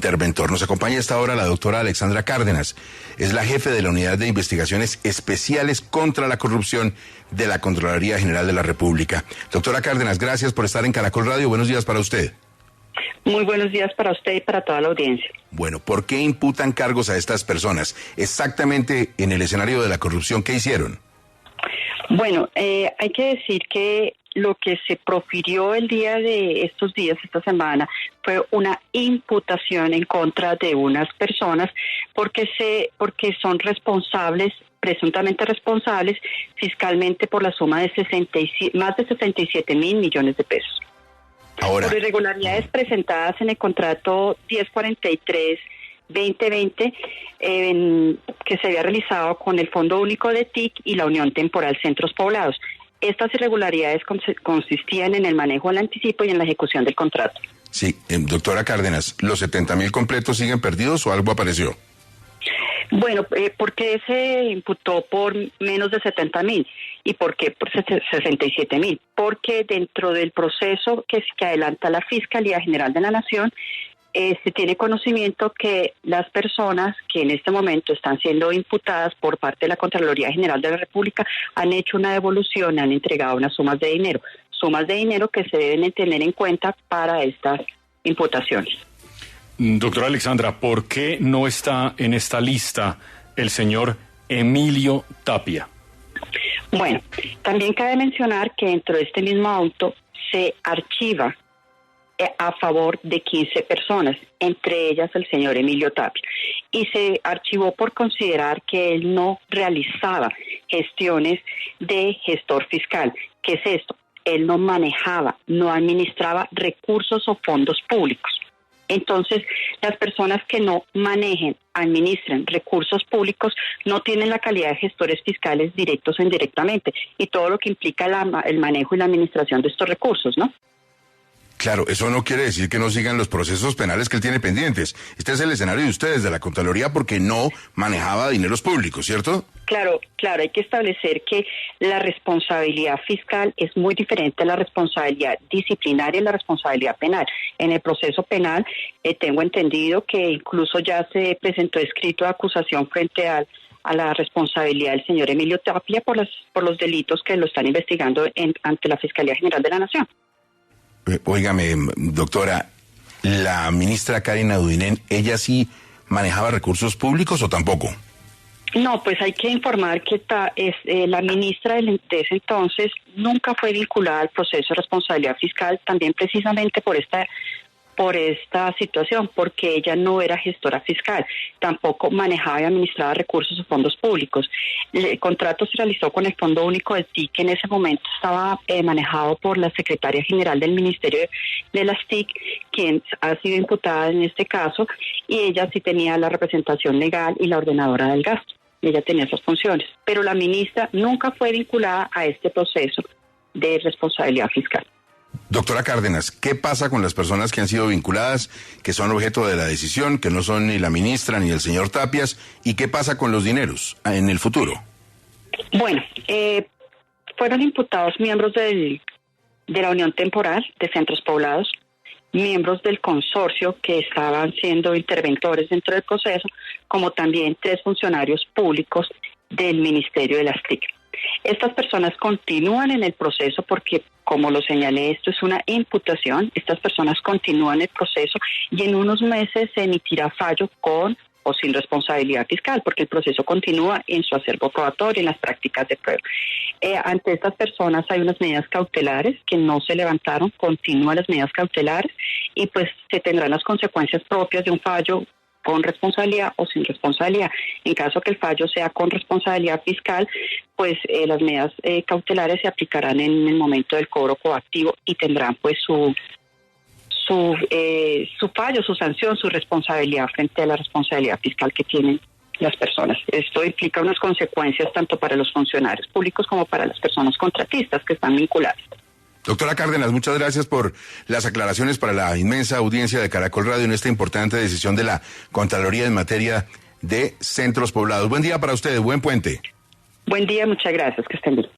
Interventor. Nos acompaña a esta hora la doctora Alexandra Cárdenas. Es la jefe de la Unidad de Investigaciones Especiales contra la Corrupción de la Contraloría General de la República. Doctora Cárdenas, gracias por estar en Caracol Radio. Buenos días para usted. Muy buenos días para usted y para toda la audiencia. Bueno, ¿por qué imputan cargos a estas personas? Exactamente en el escenario de la corrupción, ¿qué hicieron? Bueno, hay que decir que lo que se profirió el día de estos días, esta semana, fue una imputación en contra de unas personas porque son responsables, presuntamente responsables, fiscalmente por la suma de más de 67 mil millones de pesos. Ahora, por irregularidades presentadas en el contrato 1043-2020 que se había realizado con el Fondo Único de TIC y la Unión Temporal Centros Poblados. Estas irregularidades consistían en el manejo del anticipo y en la ejecución del contrato. Sí, doctora Cárdenas, ¿los 70.000 completos siguen perdidos o algo apareció? Bueno, ¿por qué se imputó por menos de 70.000? ¿Y por qué por 67.000? Porque dentro del proceso que adelanta la Fiscalía General de la Nación, se tiene conocimiento que las personas que en este momento están siendo imputadas por parte de la Contraloría General de la República han hecho una devolución, han entregado unas sumas de dinero que se deben tener en cuenta para estas imputaciones. Doctora Alexandra, ¿por qué no está en esta lista el señor Emilio Tapia? Bueno, también cabe mencionar que dentro de este mismo auto se archiva a favor de 15 personas, entre ellas el señor Emilio Tapia, y se archivó por considerar que él no realizaba gestiones de gestor fiscal. ¿Qué es esto? Él no manejaba, no administraba recursos o fondos públicos. Entonces, las personas que no manejen, administren recursos públicos no tienen la calidad de gestores fiscales directos o indirectamente, y todo lo que implica el manejo y la administración de estos recursos, ¿no? Claro, eso no quiere decir que no sigan los procesos penales que él tiene pendientes. Este es el escenario de ustedes, de la Contraloría, porque no manejaba dineros públicos, ¿cierto? Claro, hay que establecer que la responsabilidad fiscal es muy diferente a la responsabilidad disciplinaria y la responsabilidad penal. En el proceso penal, tengo entendido que incluso ya se presentó escrito de acusación frente a la responsabilidad del señor Emilio Tapia por los delitos que lo están investigando ante la Fiscalía General de la Nación. Óigame, doctora, la ministra Karen Abudinen, ¿ella sí manejaba recursos públicos o tampoco? No, pues hay que informar que la ministra de ese entonces nunca fue vinculada al proceso de responsabilidad fiscal, también precisamente por esta situación, porque ella no era gestora fiscal, tampoco manejaba y administraba recursos o fondos públicos. El contrato se realizó con el Fondo Único del TIC, que en ese momento estaba manejado por la Secretaria General del Ministerio de las TIC, quien ha sido imputada en este caso, y ella sí tenía la representación legal y la ordenadora del gasto. Ella tenía esas funciones, pero la ministra nunca fue vinculada a este proceso de responsabilidad fiscal. Doctora Cárdenas, ¿qué pasa con las personas que han sido vinculadas, que son objeto de la decisión, que no son ni la ministra ni el señor Tapias, y qué pasa con los dineros en el futuro? Bueno, fueron imputados miembros de la Unión Temporal de Centros Poblados, miembros del consorcio que estaban siendo interventores dentro del proceso, como también 3 funcionarios públicos del Ministerio de las TIC. Estas personas continúan en el proceso porque, como lo señalé, esto es una imputación. Estas personas continúan el proceso y en unos meses se emitirá fallo con o sin responsabilidad fiscal, porque el proceso continúa en su acervo probatorio, en las prácticas de prueba. Ante estas personas hay unas medidas cautelares que no se levantaron, continúan las medidas cautelares y pues se tendrán las consecuencias propias de un fallo con responsabilidad o sin responsabilidad. En caso que el fallo sea con responsabilidad fiscal, pues las medidas cautelares se aplicarán en el momento del cobro coactivo y tendrán pues su fallo, su sanción, su responsabilidad frente a la responsabilidad fiscal que tienen las personas. Esto implica unas consecuencias tanto para los funcionarios públicos como para las personas contratistas que están vinculadas. Doctora Cárdenas, muchas gracias por las aclaraciones para la inmensa audiencia de Caracol Radio en esta importante decisión de la Contraloría en materia de centros poblados. Buen día para ustedes, buen puente. Buen día, muchas gracias, que estén bien.